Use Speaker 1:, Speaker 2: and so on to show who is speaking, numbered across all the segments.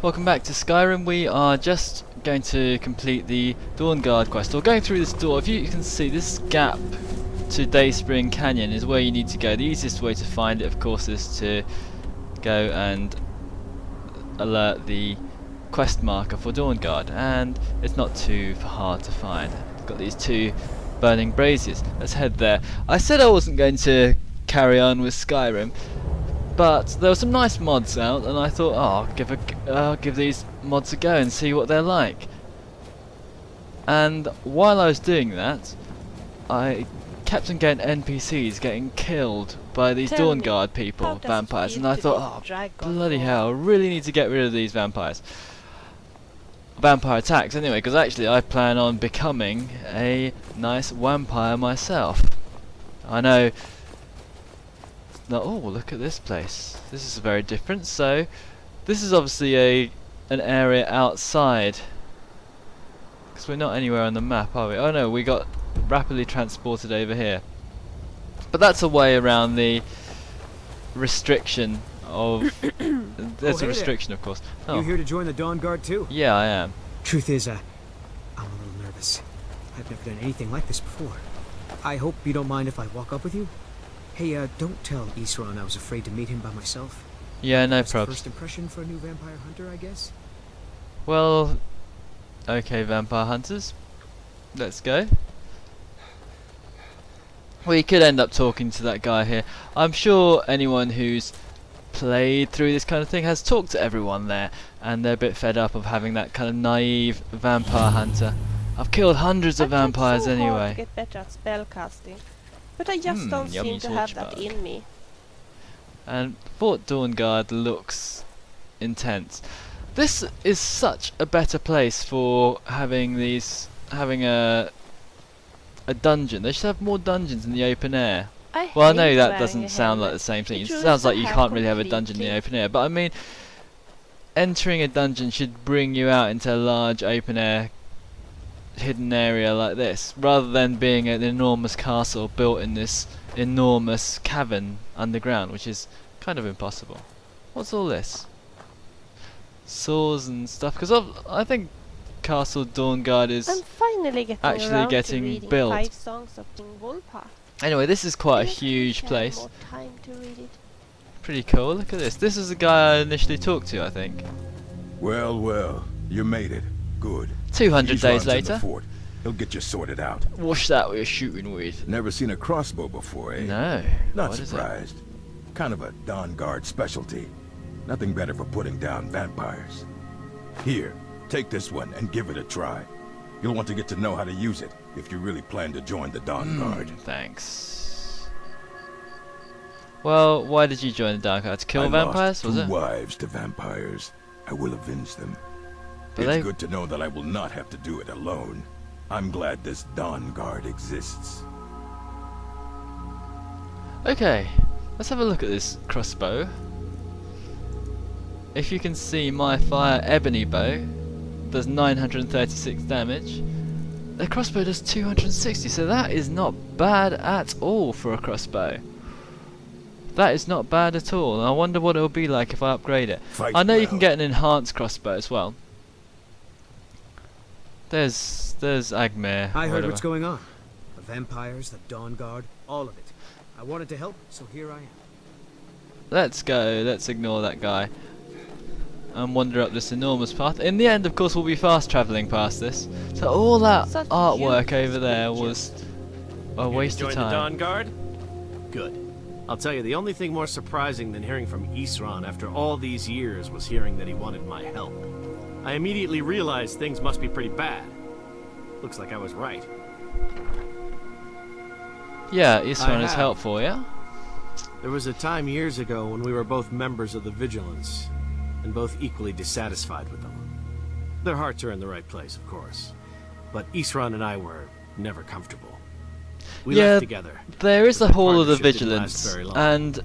Speaker 1: Welcome back to Skyrim. We are just going to complete the Dawnguard quest. We're going through this door. If you can see, this gap to Dayspring Canyon is where you need to go. The easiest way to find it, of course, is to go and alert the quest marker for Dawnguard, and it's not too hard to find. It's got these two burning braziers. Let's head there. I said I wasn't going to carry on with Skyrim, but there were some nice mods out, and I thought, oh, I'll give these mods a go and see what they're like. And while I was doing that, I kept on getting NPCs getting killed by these Dawnguard people, vampires, and I thought, oh, bloody hell, I really need to get rid of these vampires. Vampire attacks, anyway, because actually I plan on becoming a nice vampire myself. I know. Now, oh, look at this place. This is very different. So, this is obviously an area outside, because we're not anywhere on the map, are we? Oh no, we got rapidly transported over here. But that's a way around the restriction of. There's a restriction, of course. Oh.
Speaker 2: You here to join the Dawnguard too?
Speaker 1: Yeah, I am.
Speaker 2: Truth is, I'm a little nervous. I've never done anything like this before. I hope you don't mind if I walk up with you. Hey, don't tell Isran I was afraid to meet him by myself.
Speaker 1: Yeah, no
Speaker 2: That's the
Speaker 1: problem.
Speaker 2: first impression for a new vampire hunter, I guess.
Speaker 1: Well, okay, vampire hunters, let's go. We could end up talking to that guy here. I'm sure anyone who's played through this kind of thing has talked to everyone there, and they're a bit fed up of having that kind of naive vampire hunter. I've killed hundreds of vampires
Speaker 3: so
Speaker 1: anyway.
Speaker 3: Hard to get better at spellcasting, but I just don't seem to have that in me.
Speaker 1: And Fort Dawnguard looks intense. This is such a better place for having a dungeon. They should have more dungeons in the open air. Well, I know that doesn't sound like the same thing. It sounds like you can't really have a dungeon in the open air. But I mean, entering a dungeon should bring you out into a large open air hidden area like this, rather than being an enormous castle built in this enormous cavern underground, which is kind of impossible. What's all this? Saws and stuff, because I think Castle Dawnguard is
Speaker 3: I'm finally
Speaker 1: actually getting
Speaker 3: to
Speaker 1: built.
Speaker 3: 5 songs of King Wolfheart.
Speaker 1: Anyway, this is quite a huge place. Pretty cool. Look at this. This is the guy I initially talked to, I think.
Speaker 4: Well, well, you made it. Good.
Speaker 1: 200 days
Speaker 4: Isran's in the
Speaker 1: later.
Speaker 4: fort. He'll get you sorted out.
Speaker 1: What's that we're shooting with?
Speaker 4: Never seen a crossbow before, eh?
Speaker 1: No.
Speaker 4: Not
Speaker 1: What is it?
Speaker 4: surprised. Kind of a Dawnguard specialty. Nothing better for putting down vampires. Here, take this one and give it a try. You'll want to get to know how to use it if you really plan to join the Dawnguard.
Speaker 1: Thanks. Well, why did you join the Dawnguard? To kill vampires, was
Speaker 4: I
Speaker 1: it?
Speaker 4: lost 2 wives to vampires. I will avenge them.
Speaker 1: But
Speaker 4: It's good to know that I will not have to do it alone. I'm glad this Dawnguard exists.
Speaker 1: Okay, let's have a look at this crossbow. If you can see, my fire ebony bow does 936 damage. The crossbow does 260, so that is not bad at all for a crossbow. That is not bad at all. And I wonder what it will be like if I upgrade it. I know you can get an enhanced crossbow as well. There's Agmare.
Speaker 2: I heard what's going on. The vampires, the Dawnguard, all of it. I wanted to help, so here I am.
Speaker 1: Let's go. Let's ignore that guy and wander up this enormous path. In the end, of course, we'll be fast travelling past this. So all that artwork over there was a waste of time.
Speaker 5: Join the Dawnguard? Good. I'll tell you, the only thing more surprising than hearing from Isran after all these years was hearing that he wanted my help. I immediately realized things must be pretty bad. Looks like I was right.
Speaker 1: Yeah, Isran is helpful, yeah?
Speaker 5: There was a time years ago when we were both members of the Vigilance, and both equally dissatisfied with them. Their hearts are in the right place, of course, but Isran and I were never comfortable. We left together.
Speaker 1: There is
Speaker 5: but
Speaker 1: the Hall of the
Speaker 5: partnership didn't last
Speaker 1: Vigilance,
Speaker 5: very long.
Speaker 1: and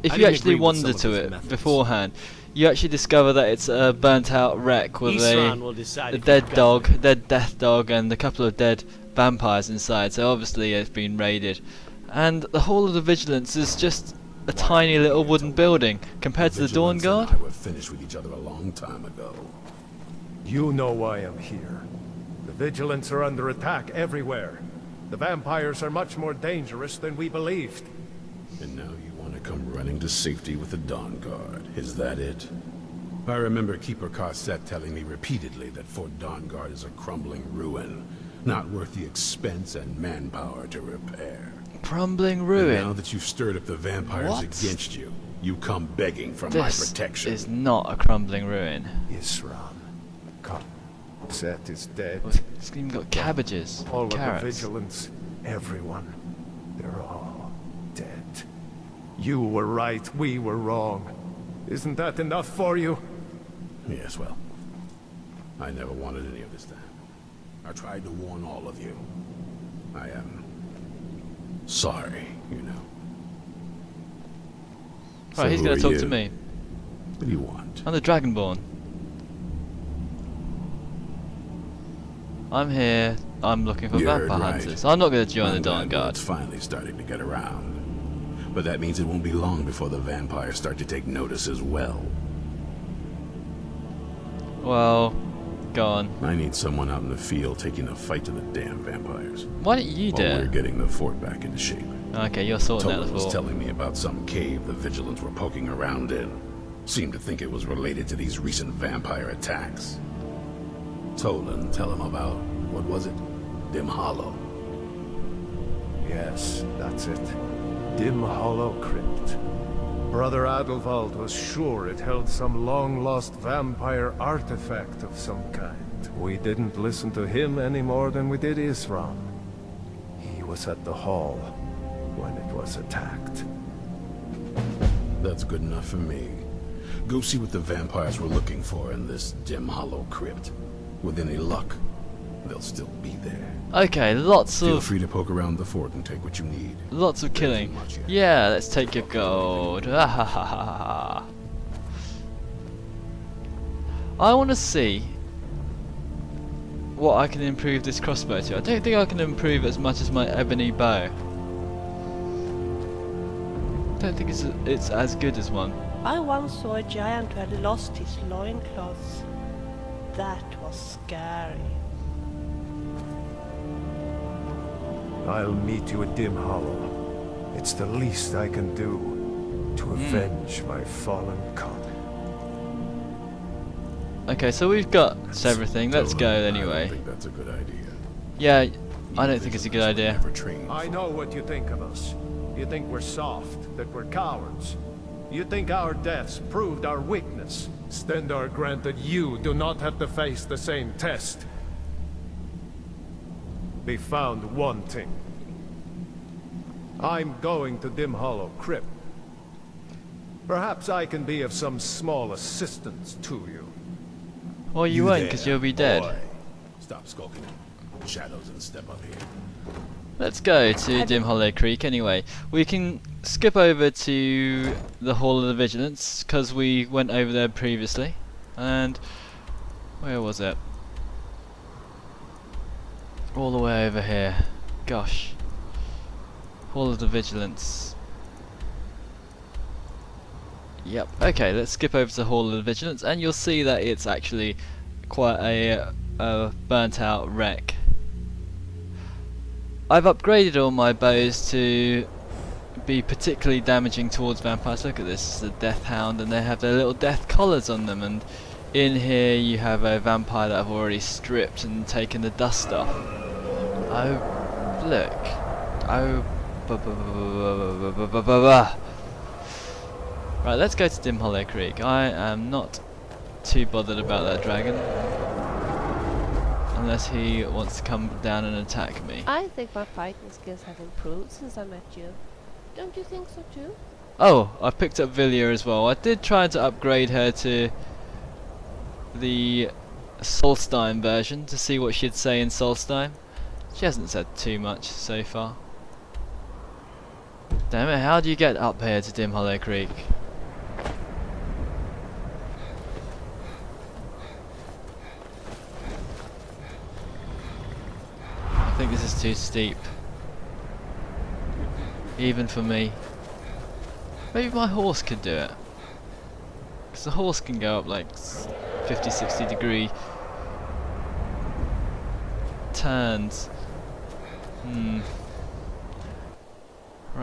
Speaker 1: if
Speaker 5: I
Speaker 1: you
Speaker 5: didn't
Speaker 1: actually
Speaker 5: agree with
Speaker 1: wander
Speaker 5: some of
Speaker 1: to
Speaker 5: his
Speaker 1: it
Speaker 5: methods.
Speaker 1: beforehand, you actually discover that it's a burnt-out wreck with
Speaker 5: Isran will decide
Speaker 1: a
Speaker 5: if
Speaker 1: dead
Speaker 5: you've got
Speaker 1: dog,
Speaker 5: me.
Speaker 1: dead death dog, and a couple of dead vampires inside. So obviously it's been raided, and the Hall of the Vigilance is just a tiny little wooden building compared to the Dawnguard.
Speaker 6: I were finished with each other a long time ago.
Speaker 7: You know why I'm here. The Vigilants are under attack everywhere. The vampires are much more dangerous than we believed.
Speaker 6: And now you want to come running to safety with the Dawnguard. Is that it? I remember Keeper Carset telling me repeatedly that Fort Dawnguard is a crumbling ruin, not worth the expense and manpower to repair.
Speaker 1: Crumbling ruin?
Speaker 6: And now that you've stirred up the vampires against you, you come begging for my protection.
Speaker 1: This is not a crumbling ruin.
Speaker 7: Isran. Carset is dead.
Speaker 1: It's even got cabbages,
Speaker 7: All of the
Speaker 1: carrots.
Speaker 7: Vigilants, everyone, they're all dead. You were right, we were wrong. Isn't that enough for you?
Speaker 6: Yes, well, I never wanted any of this to happen. I tried to warn all of you. I am sorry, you know.
Speaker 1: Right, he's
Speaker 6: who
Speaker 1: going to
Speaker 6: are
Speaker 1: talk to
Speaker 6: you?
Speaker 1: me.
Speaker 6: What do you want?
Speaker 1: I'm the Dragonborn. I'm here. I'm looking for
Speaker 6: You heard
Speaker 1: vampire
Speaker 6: right.
Speaker 1: hunters. I'm not going to join
Speaker 6: I'm
Speaker 1: the
Speaker 6: glad
Speaker 1: Dawnguard.
Speaker 6: It's finally starting to get around. But that means it won't be long before the vampires start to take notice as well.
Speaker 1: Well, go on.
Speaker 6: I need someone out in the field taking the fight to the damn vampires.
Speaker 1: Why don't you do
Speaker 6: While we're
Speaker 1: it?
Speaker 6: getting the fort back into shape.
Speaker 1: Okay, you're sorting out
Speaker 6: Tolan
Speaker 1: the
Speaker 6: was
Speaker 1: fort.
Speaker 6: telling me about some cave the Vigilants were poking around in. Seemed to think it was related to these recent vampire attacks. Tolan, tell him about, what was it? Dim Hollow.
Speaker 7: Yes, that's it. Dim Hollow Crypt. Brother Adelwald was sure it held some long-lost vampire artifact of some kind. We didn't listen to him any more than we did Isran. He was at the hall when it was attacked.
Speaker 6: That's good enough for me. Go see what the vampires were looking for in this Dim Hollow Crypt. With any luck, they'll still be there.
Speaker 1: Okay, lots
Speaker 6: Feel
Speaker 1: of
Speaker 6: free to poke around the fort and take what you need.
Speaker 1: lots of
Speaker 6: There isn't
Speaker 1: killing.
Speaker 6: much yet.
Speaker 1: Yeah, let's take your gold. I want to see what I can improve this crossbow to. I don't think I can improve as much as my ebony bow. I don't think it's as good as one.
Speaker 3: I once saw a giant who had lost his loincloths. That was scary.
Speaker 7: I'll meet you at Dim Hollow. It's the least I can do to avenge my fallen con.
Speaker 1: Okay, so we've got everything. Let's go
Speaker 6: I don't
Speaker 1: anyway.
Speaker 6: think that's a good idea.
Speaker 1: Yeah, I don't think it's a good
Speaker 6: Vigilants were
Speaker 1: idea.
Speaker 6: never trained
Speaker 7: I
Speaker 6: for
Speaker 7: know what you think of us. You think we're soft, that we're cowards. You think our deaths proved our weakness. Stendarr granted you do not have to face the same test. Be found wanting. I'm going to Dim Hollow Crypt. Perhaps I can be of some small assistance to you.
Speaker 1: Well, you won't, because
Speaker 6: there,
Speaker 1: you'll be dead.
Speaker 6: boy. Stop skulking. Shadows and step up here.
Speaker 1: Let's go to Dim Hollow Creek anyway. We can skip over to the Hall of the Vigilance, because we went over there previously. And where was it? All the way over here. Gosh. Hall of the Vigilance. Yep. Okay, let's skip over to Hall of the Vigilance, and you'll see that it's actually quite a burnt out wreck. I've upgraded all my bows to be particularly damaging towards vampires. Look at this, it's a death hound, and they have their little death collars on them, and in here you have a vampire that I've already stripped and taken the dust off. Oh, look. Oh, right, let's go to Dim Hollow Creek. I am not too bothered about that dragon, unless he wants to come down and attack me.
Speaker 3: I think my fighting skills have improved since I met you. Don't you think so too?
Speaker 1: Oh, I've picked up Vilya as well. I did try to upgrade her to the Solstein version to see what she'd say in Solstein. She hasn't said too much so far. Damn it, how do you get up here to Dim Hollow Creek? I think this is too steep. Even for me. Maybe my horse could do it. Because the horse can go up like 50, 60 degree turns. Right,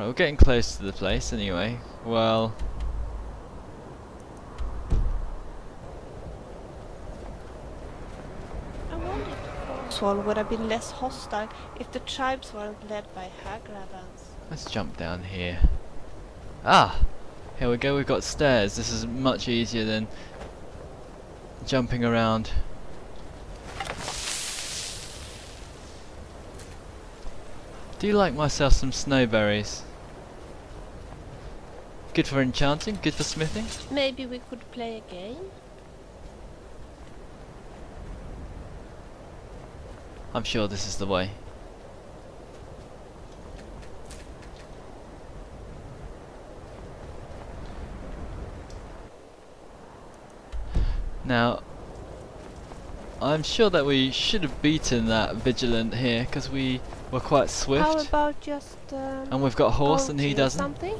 Speaker 1: we're getting close to the place anyway. Well,
Speaker 3: I wonder if Swall would have been less hostile if the tribes weren't led by Hagravans.
Speaker 1: let's jump down here. Ah! Here we go, we've got stairs. This is much easier than jumping around. Do you like myself some snowberries? Good for enchanting, good for smithing.
Speaker 3: Maybe we could play a game?
Speaker 1: I'm sure this is the way. Now, I'm sure that we should have beaten that vigilant here because we were quite swift.
Speaker 3: How about just
Speaker 1: And we've got a horse and he
Speaker 3: poultry or
Speaker 1: doesn't.
Speaker 3: something?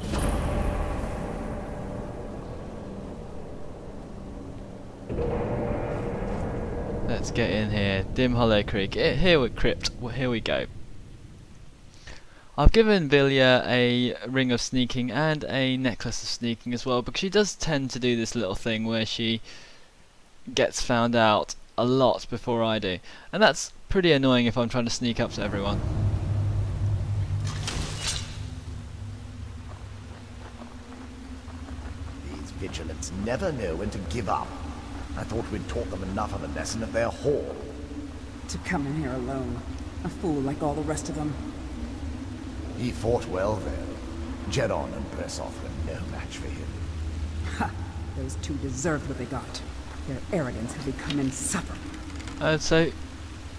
Speaker 1: Let's get in here. Dim Hollow Creek. Here we crypt. Here we go. I've given Vilya a ring of sneaking and a necklace of sneaking as well, because she does tend to do this little thing where she gets found out a lot before I do, and that's pretty annoying if I'm trying to sneak up to everyone.
Speaker 8: These vigilants never know when to give up. I thought we'd taught them enough of a lesson at their hall.
Speaker 9: To come in here alone. A fool like all the rest of them.
Speaker 8: He fought well, though. Jedon and Bresov were no match for him.
Speaker 9: Ha! Those two deserved what they got. Their arrogance had become insufferable.
Speaker 1: So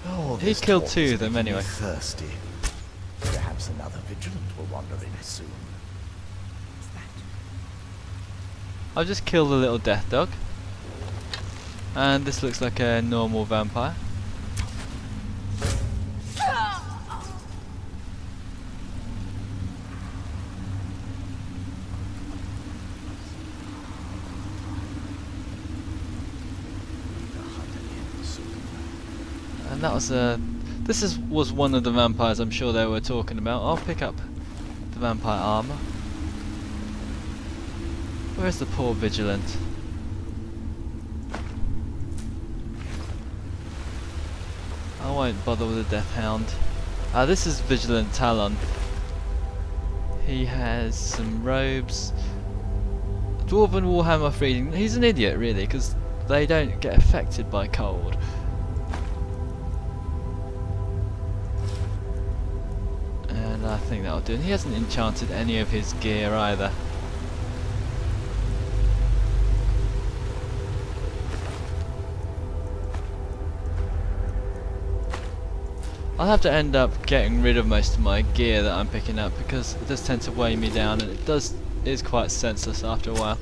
Speaker 8: Oh,
Speaker 1: he
Speaker 8: this
Speaker 1: killed
Speaker 8: talk
Speaker 1: two
Speaker 8: is
Speaker 1: of them
Speaker 8: making me
Speaker 1: anyway.
Speaker 8: Thirsty. Perhaps another vigilant will wander in soon.
Speaker 9: What's that?
Speaker 1: I'll just kill the little death dog. And this looks like a normal vampire. And that was was one of the vampires I'm sure they were talking about. I'll pick up the vampire armor. Where's the poor vigilant? I won't bother with the death hound. This is Vigilant Talon. He has some robes. Dwarven Warhammer Freedom. He's an idiot really, because they don't get affected by cold. And I think that'll do. And he hasn't enchanted any of his gear either. I'll have to end up getting rid of most of my gear that I'm picking up, because it does tend to weigh me down, and it is quite senseless after a while.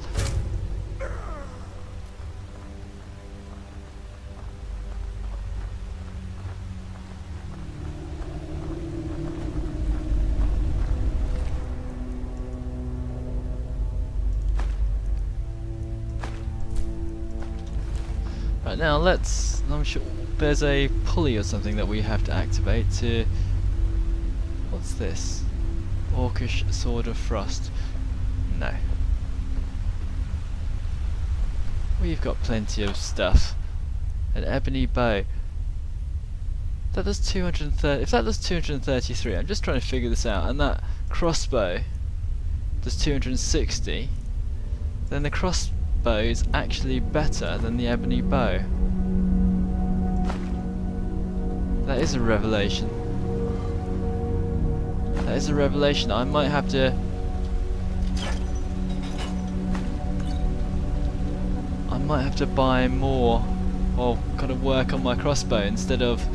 Speaker 1: Right, now I'm sure there's a pulley or something that we have to activate to... What's this? Orcish Sword of Frost. No. We've got plenty of stuff. An ebony bow. That does 230. If that does 233, I'm just trying to figure this out. And that crossbow does 260. Then the crossbow is actually better than the ebony bow. That is a revelation. That is a revelation. I might have to... buy more, or kind of work on my crossbow instead of...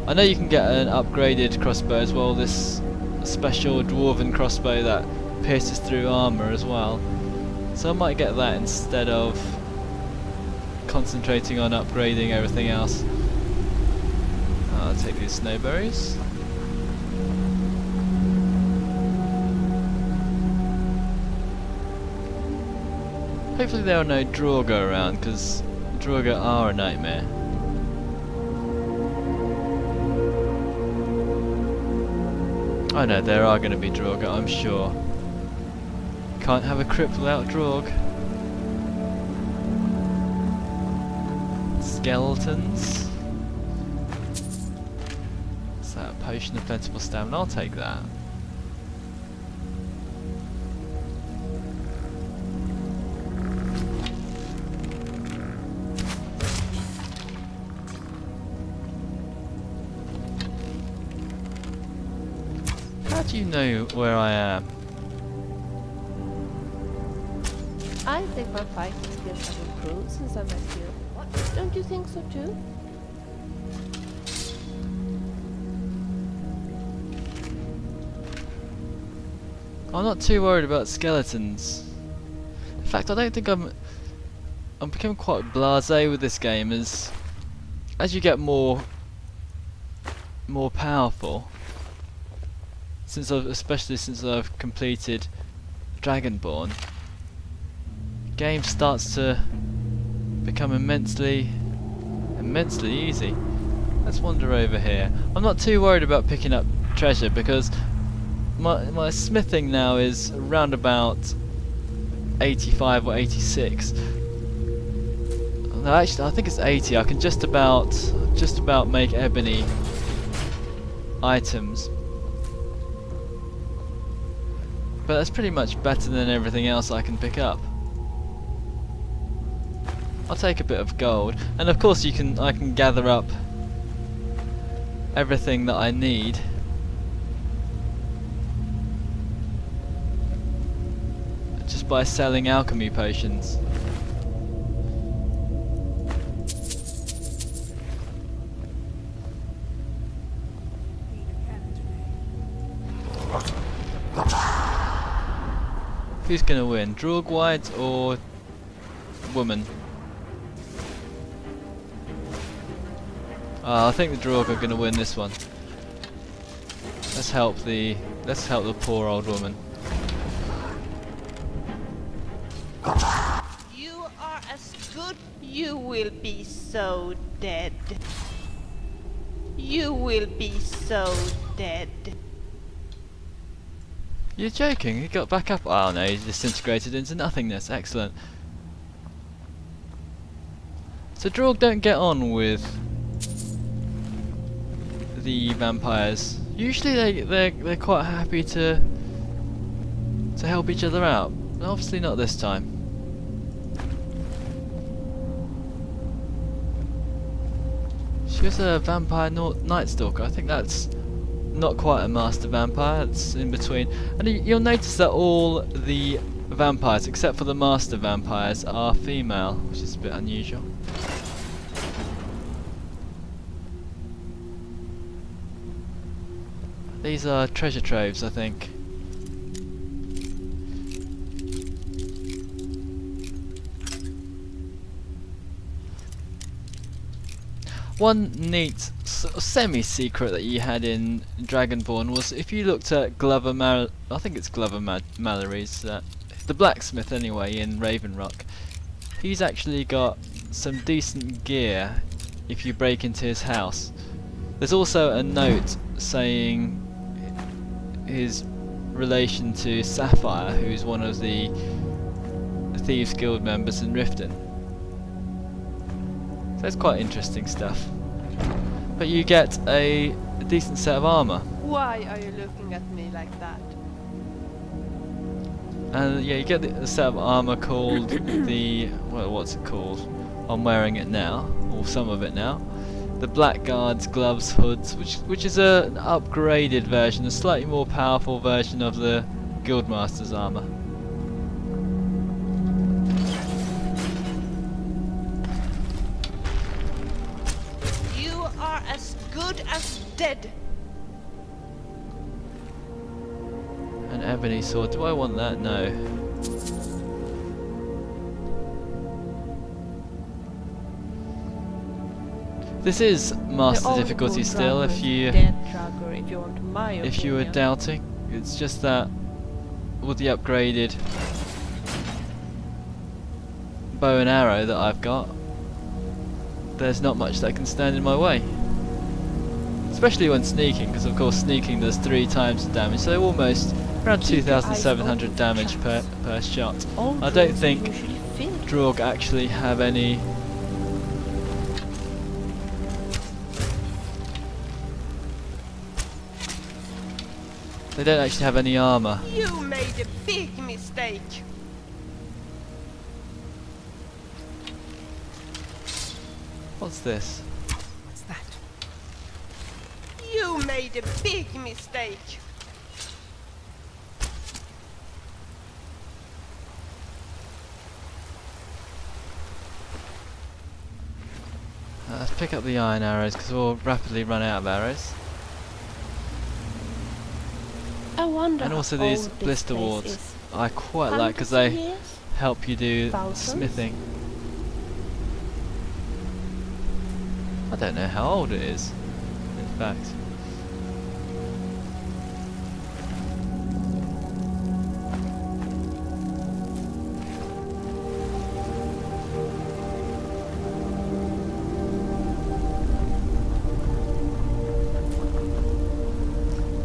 Speaker 1: I know you can get an upgraded crossbow as well, this special dwarven crossbow that pierces through armour as well. So I might get that instead of concentrating on upgrading everything else. I'll take these snowberries. Hopefully there are no Draugr around, because Draugr are a nightmare. Oh no, there are going to be Draugr, I'm sure. Can't have a crypt without Draug. Skeletons. Is that a potion of plentiful stamina? I'll take that. How do you know where I am?
Speaker 10: I think my fighting skills have improved since I met you. What? Don't you think so too?
Speaker 1: I'm not too worried about skeletons. In fact, I don't think I'm becoming quite blasé with this game as you get more powerful. Especially since I've completed Dragonborn, game starts to become immensely easy. Let's wander over here. I'm not too worried about picking up treasure because my smithing now is around about 85 or 86. No, actually, I think it's 80. I can just about make ebony items. But that's pretty much better than everything else I can pick up. I'll take a bit of gold, and of course I can gather up everything that I need. Just by selling alchemy potions. Who's gonna win, Dawnguard or woman? I think the Draug are gonna win this one. Let's help the poor old woman.
Speaker 3: You are as good. You will be so dead. You will be so dead.
Speaker 1: You're joking? He got back up. Oh no, he disintegrated into nothingness. Excellent. So Draug don't get on with the vampires. Usually they're quite happy to help each other out. But obviously not this time. She was a vampire night stalker. I think that's not quite a master vampire, it's in between. And you'll notice that all the vampires, except for the master vampires, are female, which is a bit unusual. These are treasure troves, I think. One neat semi-secret that you had in Dragonborn was if you looked at I think it's Glover Mallory's, the blacksmith anyway, in Ravenrock, he's actually got some decent gear if you break into his house. There's also a note saying his relation to Sapphire, who's one of the Thieves Guild members in Riften. So it's quite interesting stuff. But you get a decent set of armour.
Speaker 10: Why are you looking at me like that?
Speaker 1: And yeah, you get a set of armour called what's it called? I'm wearing it now, or some of it now. The Blackguard's gloves, hoods, which is an upgraded version, a slightly more powerful version of the Guildmaster's armour.
Speaker 3: As good as dead.
Speaker 1: An ebony sword. Do I want that? No. This is master difficulty still. If you were doubting, it's just that with the upgraded bow and arrow that I've got, there's not much that can stand in my way. Especially when sneaking, because of course sneaking does 3 times the damage, so almost around 2,700 damage per shot. I don't think Draug actually have any. They don't actually have any armor.
Speaker 3: You made a big mistake.
Speaker 1: What's this?
Speaker 9: What's that?
Speaker 3: You made a big mistake.
Speaker 1: Let's pick up the iron arrows because we'll rapidly run out of arrows.
Speaker 10: I wonder.
Speaker 1: And also
Speaker 10: how
Speaker 1: these
Speaker 10: old this
Speaker 1: blister
Speaker 10: place
Speaker 1: wards
Speaker 10: is.
Speaker 1: I quite like because
Speaker 10: Hundreds
Speaker 1: they
Speaker 10: of years?
Speaker 1: help you do
Speaker 10: Thousands?
Speaker 1: smithing. I don't know how old it is, in fact.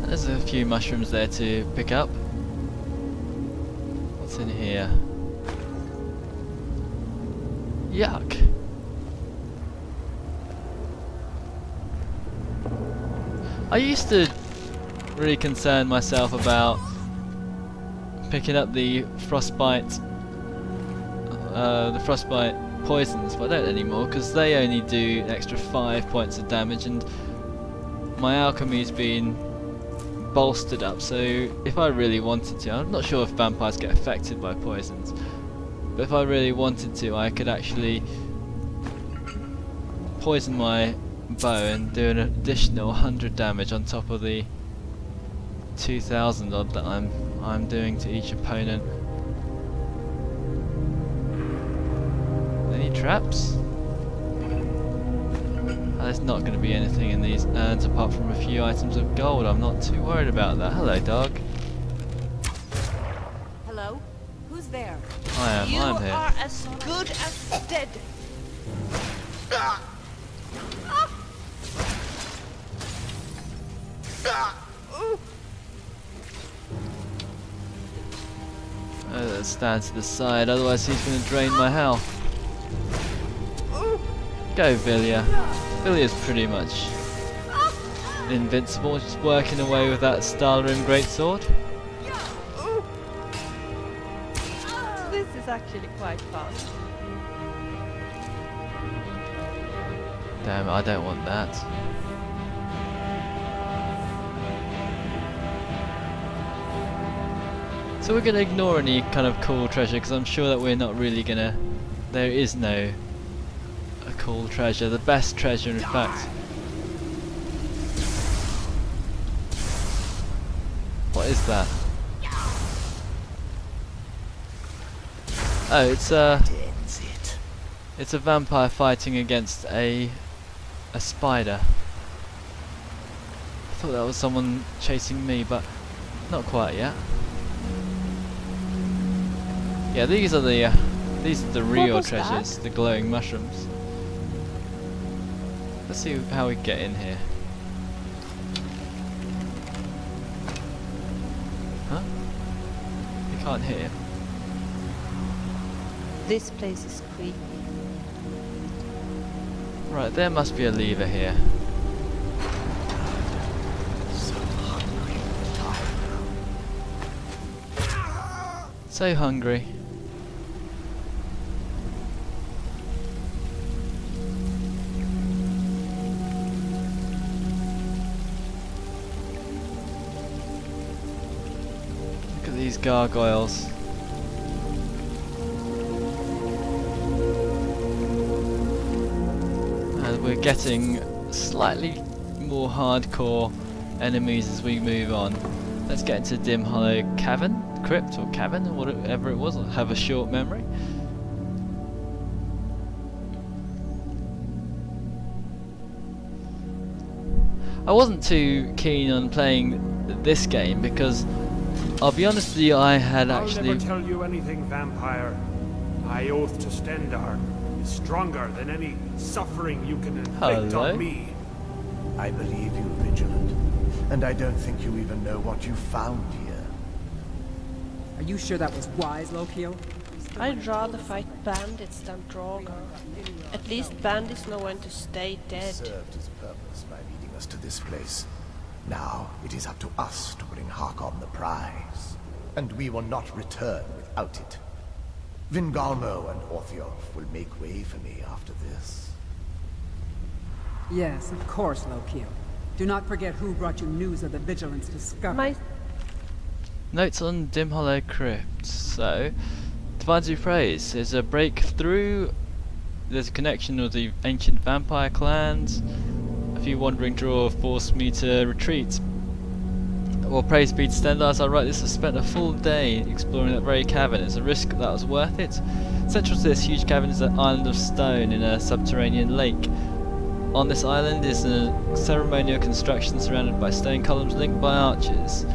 Speaker 1: And there's a few mushrooms there to pick up. What's in here? Yuck. I used to really concern myself about picking up the frostbite poisons, but I don't anymore because they only do an extra 5 points of damage, and my alchemy's been bolstered up. So if I really wanted to, I'm not sure if vampires get affected by poisons, but if I really wanted to, I could actually poison my bow and do an additional 100 damage on top of the 2,000 odd that I'm doing to each opponent. Any traps? There's not going to be anything in these urns apart from a few items of gold. I'm not too worried about that. Hello, dog.
Speaker 9: Hello? Who's there?
Speaker 1: I'm
Speaker 3: You
Speaker 1: here.
Speaker 3: are as good as dead.
Speaker 1: Let's stand to the side, otherwise he's going to drain my health. Go, Vilya. Vilya's pretty much invincible, just working away with that Skyrim greatsword.
Speaker 10: This is actually quite fun.
Speaker 1: Damn it, I don't want that. So we're going to ignore any kind of cool treasure because I'm sure that we're not really going to... There is no a cool treasure. The best treasure, in fact... What is that? Oh, it's a vampire fighting against a spider. I thought that was someone chasing me, but not quite yet. Yeah, these are the real
Speaker 10: was
Speaker 1: treasures, the glowing mushrooms. Let's see how we get in here. Huh? You can't hit it.
Speaker 10: This place is creepy.
Speaker 1: Right, there must be a lever here. So hungry. Look at these gargoyles. And we're getting slightly more hardcore enemies as we move on. Let's get into Dim Hollow Cavern, Crypt or Cavern, or whatever it was. I have a short memory. I wasn't too keen on playing this game because, I'll be honest with you, I had actually...
Speaker 7: I'll never tell you anything, vampire. My oath to Stendar is stronger than any suffering you can inflict
Speaker 1: Hello?
Speaker 7: on me.
Speaker 8: I believe you, Vigilant. And I don't think you even know what you found here.
Speaker 9: Are you sure that was wise, Lokio?
Speaker 3: I'd rather fight bandits than Dawnguard. At least bandits know when to stay dead.
Speaker 8: Served his purpose by leading us to this place. Now it is up to us to bring Harkon the prize. And we will not return without it. Vingalmo and Orthiof will make way for me after this.
Speaker 9: Yes, of course, Lokio. Do not forget who brought you news of the Vigilance discovery.
Speaker 1: Notes on Dim Hollow Crypt. So, Divines We Praise. There's a breakthrough. There's a connection with the ancient vampire clans. A few wandering draw forced me to retreat. Well, praise be to Stendar, as I write this, I spent a full day exploring that very cavern. It's a risk that was worth it. Central to this huge cavern is an island of stone in a subterranean lake. On this island is a ceremonial construction surrounded by stone columns linked by arches.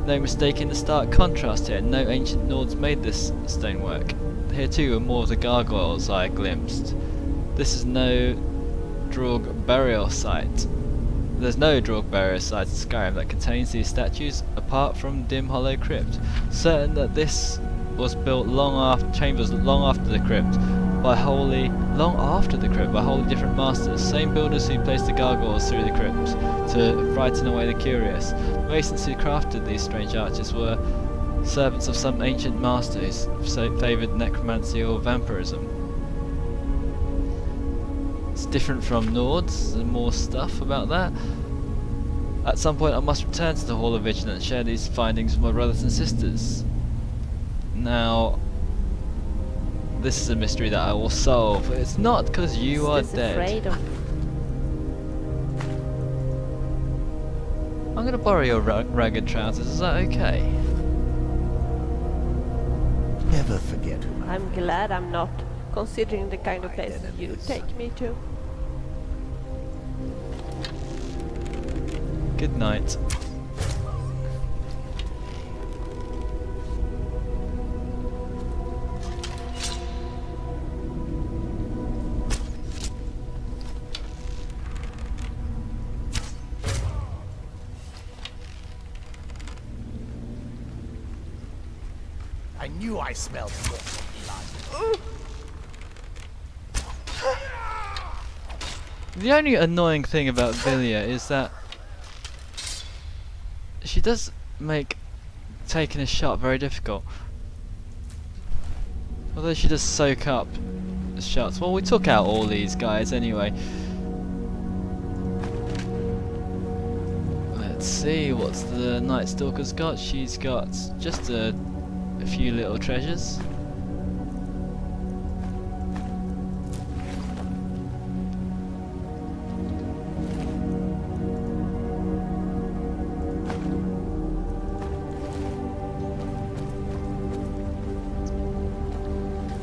Speaker 1: No mistaking the stark contrast here. No ancient Nords made this stonework. Here too are more of the gargoyles I glimpsed. This is no Draug burial site. There's no Draug burial site in Skyrim that contains these statues apart from Dim Hollow Crypt. Certain that this was built chambers long after the crypt by wholly different masters, same builders who placed the gargoyles through the crypt to frighten away the curious. The masons who crafted these strange arches were servants of some ancient masters who favoured necromancy or vampirism. It's different from Nords, and more stuff about that. At some point I must return to the Hall of Vigilance and share these findings with my brothers and sisters. Now, this is a mystery that I will solve. It's not because you are dead.
Speaker 10: Afraid of
Speaker 1: I'm going to borrow your ragged trousers, is that okay?
Speaker 8: Never forget who
Speaker 3: I'm glad I'm not, considering the kind of
Speaker 8: My
Speaker 3: place you
Speaker 8: enemies.
Speaker 3: take me to.
Speaker 1: Good night.
Speaker 8: I knew I smelled more blood.
Speaker 1: The only annoying thing about Vilya is that she does make taking a shot very difficult. Although she does soak up the shots. Well, we took out all these guys anyway. Let's see, what's the Night Stalker's got? She's got just a few little treasures.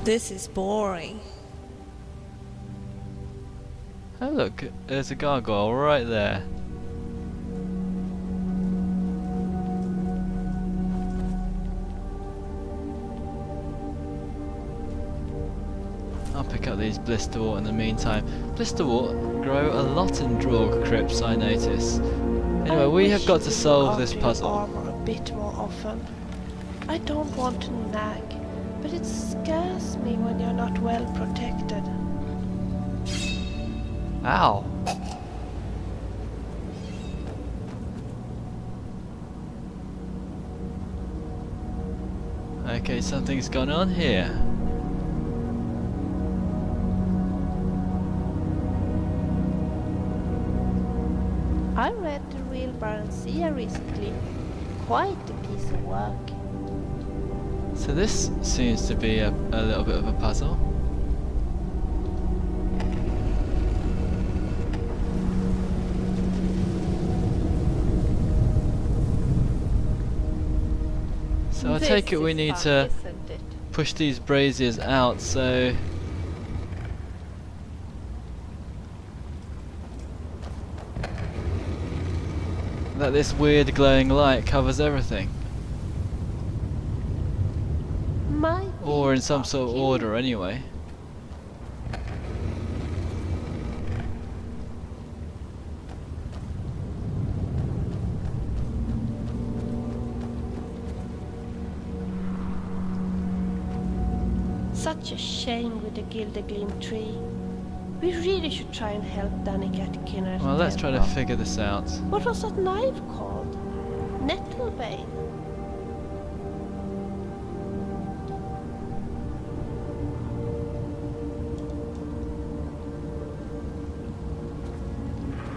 Speaker 3: This is boring.
Speaker 1: Oh look, there's a gargoyle right there. I'll pick up these blisterwort in the meantime. Blisterwort grow a lot in Draug crypts, I notice. Anyway, we have got to solve this puzzle.
Speaker 3: Armor a bit more often. I don't want to nag, but it scares me when you're not well protected.
Speaker 1: Ow! Okay, something's gone on here.
Speaker 10: I read The Real Baron Sia recently. Quite a piece of work.
Speaker 1: So this seems to be a little bit of a puzzle. So I take it we need to
Speaker 10: Isn't it?
Speaker 1: push these braziers out, so that this weird glowing light covers everything.
Speaker 10: My
Speaker 1: Or in some sort of order anyway.
Speaker 3: Such a shame with the Gildeglim tree. We really should try and help Danica to Kinner's
Speaker 1: Well, let's try to
Speaker 3: temple.
Speaker 1: figure this out.
Speaker 3: What was that knife called? Nettlebane.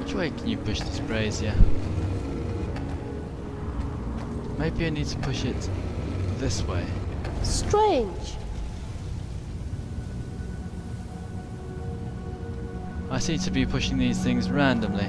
Speaker 1: Which way can you push this brazier? Maybe I need to push it this way.
Speaker 3: Strange.
Speaker 1: I seem to be pushing these things randomly.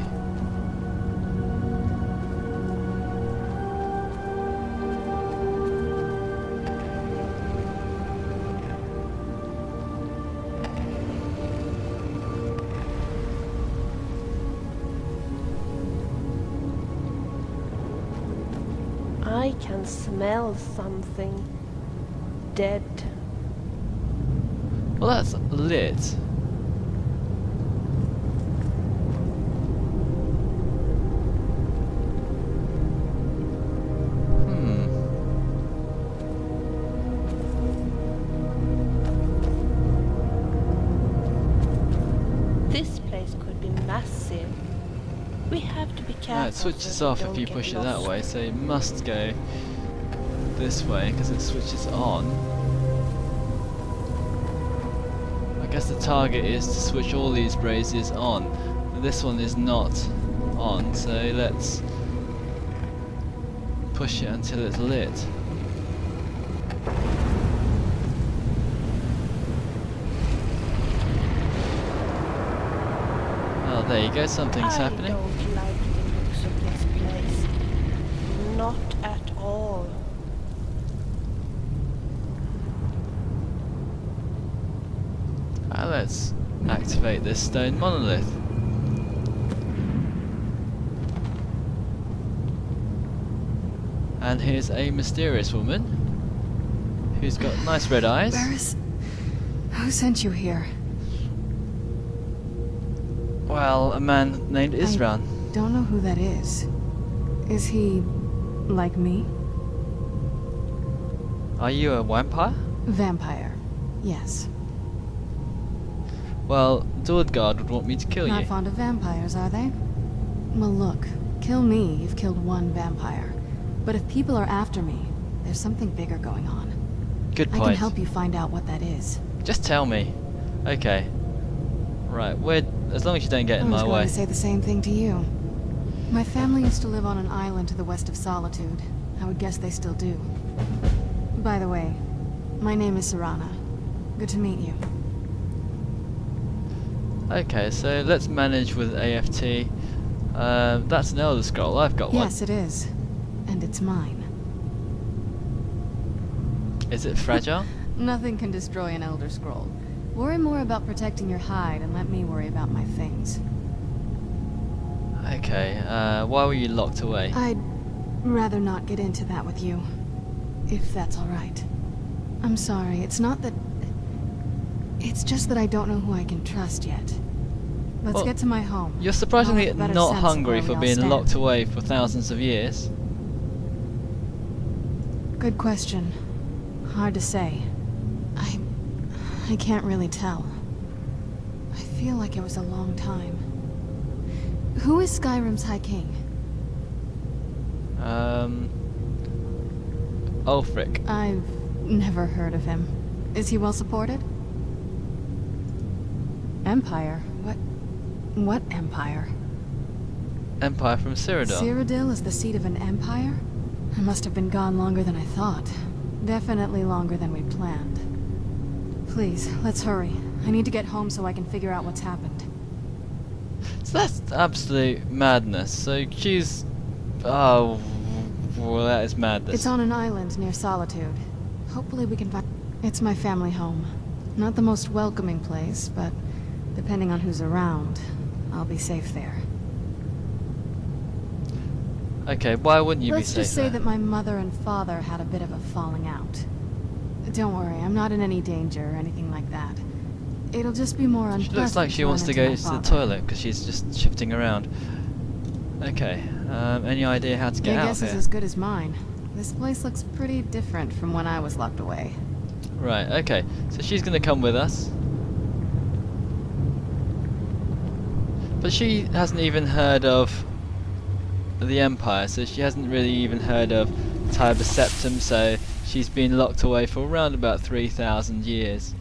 Speaker 3: I can smell something dead.
Speaker 1: Well, that's lit.
Speaker 3: This place could be massive. We have to be careful.
Speaker 1: No, it switches
Speaker 3: so we
Speaker 1: off if
Speaker 3: don't
Speaker 1: you
Speaker 3: get
Speaker 1: push it that
Speaker 3: lost.
Speaker 1: way, so you must go this way because it switches on. I guess the target is to switch all these braziers on. This one is not on, so let's push it until it's lit. Oh, there you go, something's happening.
Speaker 3: I don't like the looks of this place. Not at all.
Speaker 1: Let's activate this stone monolith. And here's a mysterious woman who's got nice red eyes.
Speaker 9: Who sent you here?
Speaker 1: Well, a man named Isran.
Speaker 9: Don't know who that is. Is he like me?
Speaker 1: Are you a vampire?
Speaker 9: Vampire. Yes.
Speaker 1: Well, Dawnguard would want me to kill
Speaker 9: Not
Speaker 1: you.
Speaker 9: fond of vampires, are they? Well, look. Kill me, you've killed one vampire. But if people are after me, there's something bigger going on.
Speaker 1: Good
Speaker 9: I
Speaker 1: point.
Speaker 9: can help you find out what that is.
Speaker 1: Just tell me. Okay. Right, as long as you don't get in
Speaker 9: I was
Speaker 1: my
Speaker 9: going
Speaker 1: way.
Speaker 9: to say the same thing to you. My family used to live on an island to the west of Solitude. I would guess they still do. By the way, my name is Serana. Good to meet you.
Speaker 1: Okay, so let's manage with AFT. That's an Elder Scroll. I've got one.
Speaker 9: Yes, it is. And it's mine.
Speaker 1: Is it fragile?
Speaker 9: Nothing can destroy an Elder Scroll. Worry more about protecting your hide and let me worry about my things.
Speaker 1: Okay, why were you locked away?
Speaker 9: I'd rather not get into that with you, if that's alright. I'm sorry, it's not that... It's just that I don't know who I can trust yet. Let's
Speaker 1: Well,
Speaker 9: get to my home.
Speaker 1: You're surprisingly
Speaker 9: I'll have a better
Speaker 1: not
Speaker 9: sense of
Speaker 1: hungry
Speaker 9: where
Speaker 1: for
Speaker 9: we all
Speaker 1: being
Speaker 9: stand.
Speaker 1: locked away for thousands of years.
Speaker 9: Good question. Hard to say. I can't really tell. I feel like it was a long time. Who is Skyrim's High King?
Speaker 1: Ulfric.
Speaker 9: I've never heard of him. Is he well supported? Empire? What empire?
Speaker 1: Empire from Cyrodiil.
Speaker 9: Cyrodiil is the seat of an empire? I must have been gone longer than I thought. Definitely longer than we planned. Please, let's hurry. I need to get home so I can figure out what's happened.
Speaker 1: So that's absolute madness. So choose... Oh, well, that is madness.
Speaker 9: It's on an island near Solitude. Hopefully we can find... It's my family home. Not the most welcoming place, but depending on who's around, I'll be safe there.
Speaker 1: Okay, why wouldn't you
Speaker 9: Let's
Speaker 1: be safe
Speaker 9: just say
Speaker 1: there?
Speaker 9: that my mother and father had a bit of a falling out. Don't worry, I'm not in any danger or anything like that. It'll just be more unpleasant.
Speaker 1: She looks like she wants to go to the toilet because she's just shifting around. Okay, any idea how to get
Speaker 9: Your
Speaker 1: out
Speaker 9: guess
Speaker 1: of
Speaker 9: is
Speaker 1: here?
Speaker 9: as good as mine. This place looks pretty different from when I was locked away.
Speaker 1: Right, okay. So she's going to come with us. But she hasn't even heard of the Empire, so she hasn't really even heard of Tiber Septim, so she's been locked away for around about 3,000 years.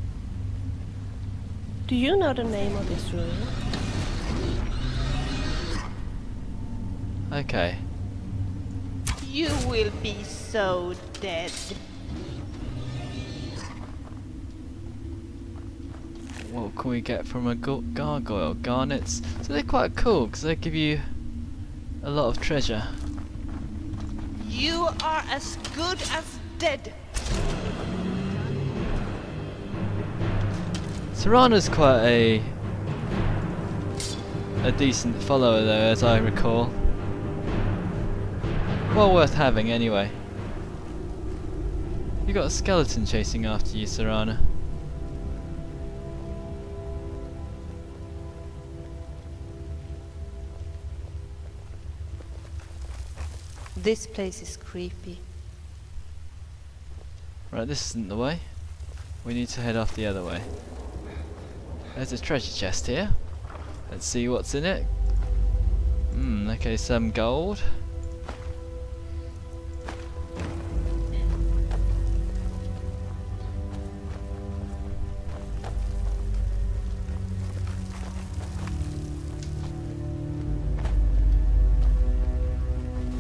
Speaker 3: Do you know the name of this ruin?
Speaker 1: Okay.
Speaker 3: You will be so dead.
Speaker 1: What can we get from a gargoyle? Garnets. So they're quite cool because they give you a lot of treasure.
Speaker 3: You are as good as dead.
Speaker 1: Serana's quite a decent follower though, as I recall. Well worth having anyway. You got a skeleton chasing after you, Serana.
Speaker 3: This place is creepy.
Speaker 1: Right, this isn't the way. We need to head off the other way. There's a treasure chest here. Let's see what's in it. Okay, some gold.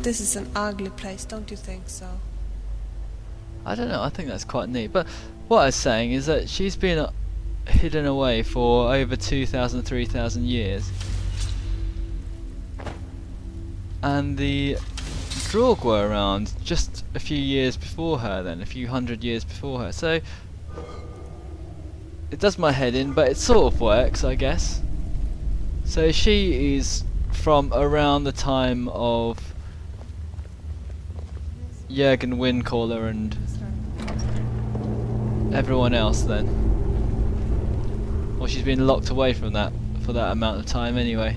Speaker 3: This is an ugly place, don't you think so?
Speaker 1: I don't know, I think that's quite neat. But what I was saying is that she's been hidden away for over 2,000, 3,000 years. And the Draug were around just a few years before her then, a few hundred years before her. So it does my head in, but it sort of works, I guess. So she is from around the time of Jürgen Windcaller and everyone else then. Well, she's been locked away from that for that amount of time anyway.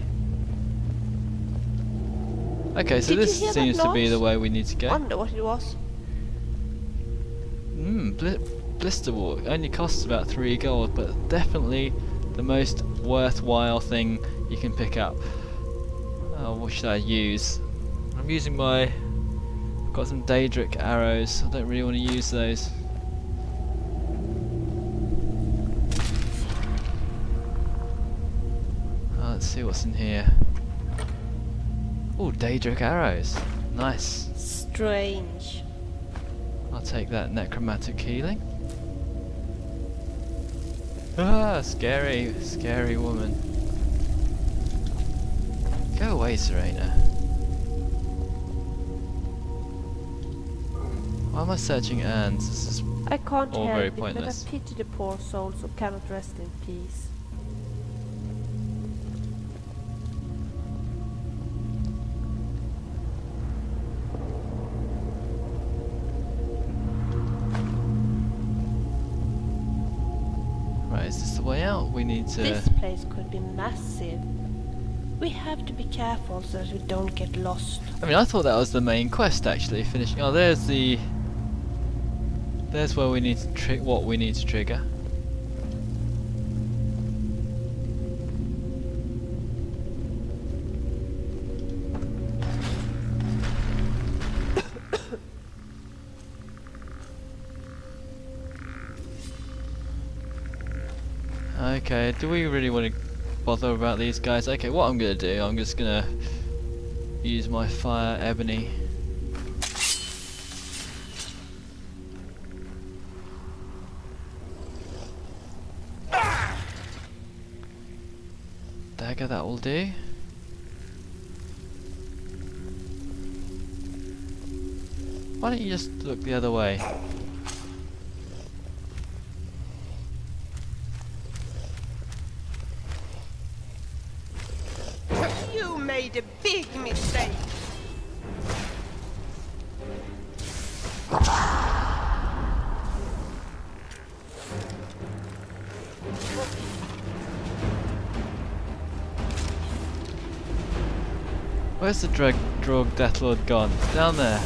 Speaker 1: Okay, so
Speaker 3: Did you
Speaker 1: this
Speaker 3: hear that
Speaker 1: seems to be
Speaker 3: noise?
Speaker 1: the way we need to go.
Speaker 3: Wonder what it was.
Speaker 1: Blister Walk only costs about 3 gold, but definitely the most worthwhile thing you can pick up. What should I use? I'm using my... I've got some Daedric arrows. I don't really want to use those. Let's see what's in here. Oh, Daedric arrows. Nice.
Speaker 3: Strange.
Speaker 1: I'll take that necromantic healing. Ah, scary, scary woman. Go away, Serena. Why am I searching urns? This is
Speaker 3: I can't
Speaker 1: all
Speaker 3: help
Speaker 1: very
Speaker 3: it,
Speaker 1: pointless.
Speaker 3: but I pity the poor souls who cannot rest in peace.
Speaker 1: Right, is this the way out? We need to...
Speaker 3: This place could be massive. We have to be careful so that we don't get lost.
Speaker 1: I mean, I thought that was the main quest actually, finishing... Oh, there's the... There's where we need to what we need to trigger. Okay, do we really want to bother about these guys? Okay, what I'm gonna do, I'm just gonna use my fire ebony. Dagger, that will do. Why don't you just look the other way?
Speaker 3: You made a big mistake.
Speaker 1: Where's the Draug Deathlord gone? Down there.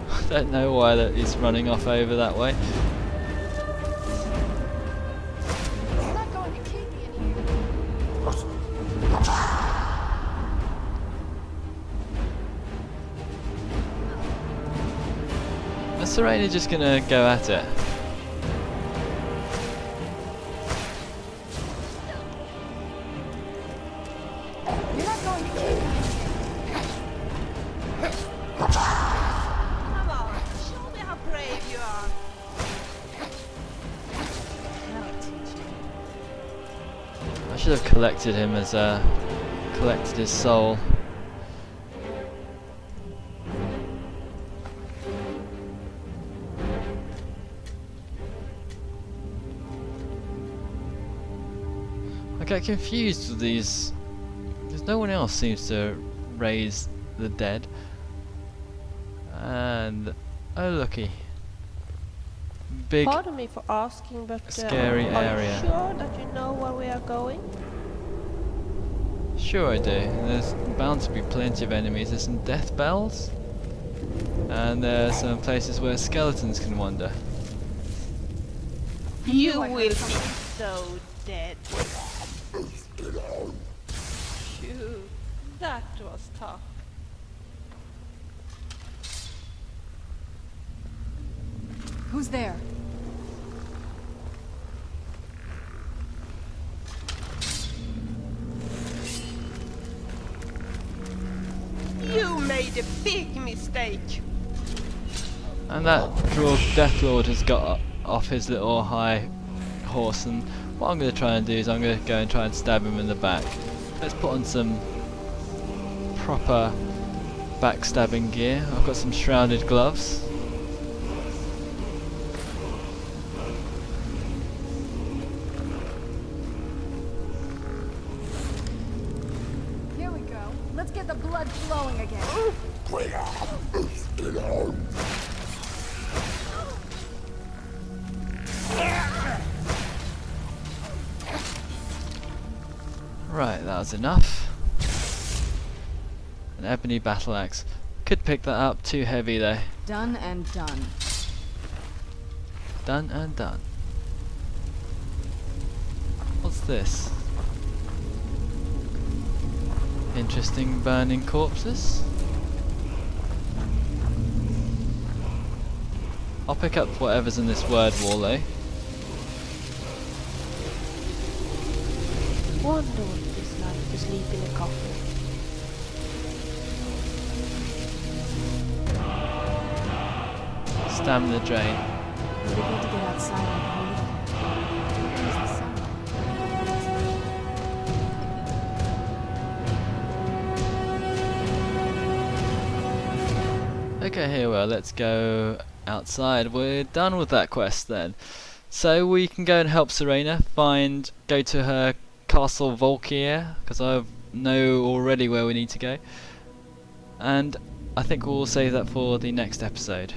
Speaker 1: I don't know why that he's running off over that way.
Speaker 9: You're not going to keep me in here.
Speaker 1: Is Serena just gonna go at it?
Speaker 9: You're not going to keep me in here.
Speaker 10: Come on, show me how brave you are.
Speaker 9: That'll teach you.
Speaker 1: I should have collected him as collected his soul. I get confused with these, because no one else seems to raise the dead. And oh looky, big
Speaker 3: Pardon me for asking, but
Speaker 1: scary
Speaker 3: are
Speaker 1: area.
Speaker 3: you sure that you know where we are going?
Speaker 1: Sure I do. There's bound to be plenty of enemies. There's some death bells, and there's some places where skeletons can wander.
Speaker 3: You will be so dead. Phew, that was tough.
Speaker 9: Who's there?
Speaker 3: You made a big mistake.
Speaker 1: And that Draug Deathlord has got off his little high horse, and what I'm going to try and do is I'm going to go and try and stab him in the back. Let's put on some proper backstabbing gear. I've got some shrouded gloves.
Speaker 9: Here we go. Let's get the blood flowing again.
Speaker 1: Right, that was enough. An ebony battle axe. Could pick that up, too heavy though.
Speaker 9: Done and done.
Speaker 1: Done and done. What's this? Interesting burning corpses. I'll pick up whatever's in this word wall though.
Speaker 3: Wonder what it's like to sleep in a coffin.
Speaker 1: Stamina drain.
Speaker 9: It'd be good to get outside and breathe. Where's the sun?
Speaker 1: Okay, here we are. Let's go outside. We're done with that quest then. So we can go and help Serena go to her Castle Volkir, because I know already where we need to go. And I think we'll save that for the next episode.